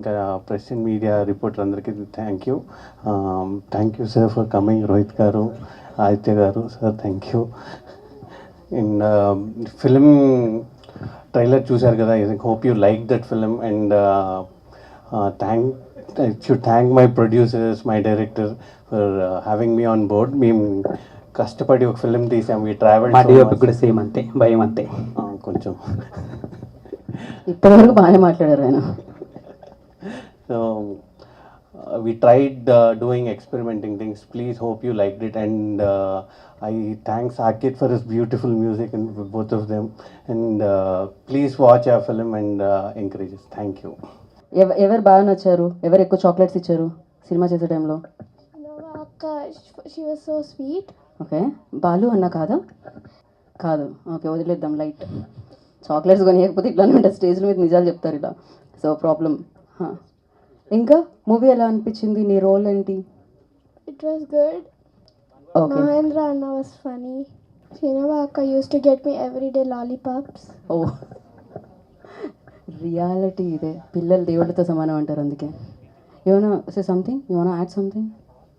ఇంకా press and media reporter అందరికీ thank you sir for coming. Rohit గారు, ఆదిత్య గారు, sir thank you. And film trailer చూశారు కదా, I hope you like that film. And thank my producers, my director for having me on board. మేము కష్టపడి ఒక film తీసాం. ఈ ట్రావెల్ కూడా సేమ్ అంతే, భయం అంతే. కొంచెం ఇప్పటివరకు బాగానే మాట్లాడారు ఆయన. So we tried doing experimenting things. Please hope you liked it. And I thank Saket for his beautiful music and both of them. And please watch our film and encourage us. Thank you. ఎవరు బాగా నచ్చారు? ఎవరు ఎక్కువ chocolates ఇచ్చారు cinema చేసే టైంలో? అక్క, she was so sweet. Okay, Balu అన్న కాదా? కాదు, ఓకే వదిలేద్దాం లైట్. చాక్లెట్స్ కొనియకపోతే ఇట్లానే ఉంటుంది, స్టేజ్ల మీద నిజాలు చెప్తారు ఇలా, సో ప్రాబ్లం. ఇంకా మూవీ ఎలా అనిపించింది? నీ రోల్ ఏంటి? It was good. Okay, Mahendra అన్న వాస్ ఫనీ. శ్రీనవ అక్క used to get me everyday lollipops. ఓ రియాలిటీ ఇదే, పిల్లలు దేవుళ్ళతో సమానం అంటారు, అందుకే. Yuvana say something, Yuvana add something?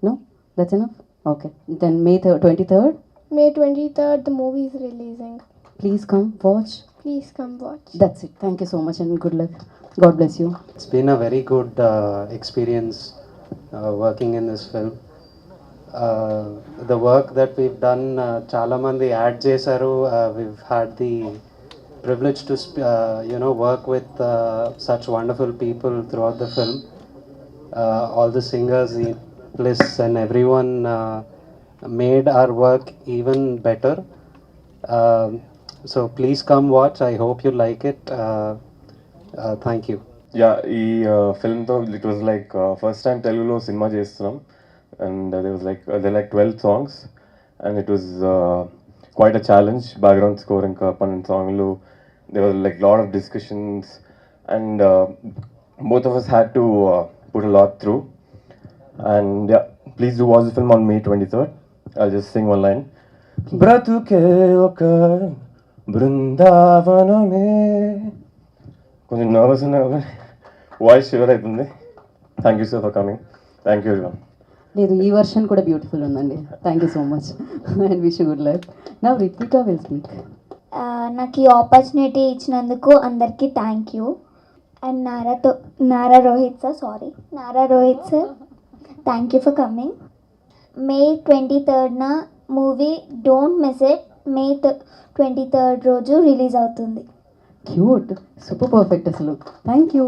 No, that's enough. Okay, then May 23rd. May 23rd the movie is releasing. Please come watch. Please come watch. That's it. Thank you so much and good luck. God bless you. It's been a very good experience working in this film. The work that we've done, చాలా మంది add చేశారు. We've had the privilege to work with such wonderful people throughout the film. All the singers, the lists and everyone made our work even better. So please come watch. I hope you like it. Thank you. Yeah, ఈ ఫిల్మ్తో it was like first time తెలుగులో సినిమా చేస్తున్నాం. And they was like 12 songs and it was quite a challenge. Background score ఇంకా 12 సాంగ్లు. They was like lot of discussions and both of us had to put a lot through. And yeah, please do watch the film on May 23rd. I'll just sing one line. బ్రతుకే ఒక బృందావనమే. కొంచెం nervous ఉన్నా voice shiver అవుతుంది. Thank you sir for coming. Thank you everyone. లేదు, ఈ version కూడా beautiful ఉందండి. Thank you so much and wish good luck. Now Rithwika will speak. నాకు ఈ ఆపర్చునిటీ ఇచ్చినందుకు అందరికీ thank you. And Nara Rohit sir thank you for coming. May 23rd movie don't miss it. May 23rd రోజు release అవుతుంది. Cute, super perfect అసలు. Thank you.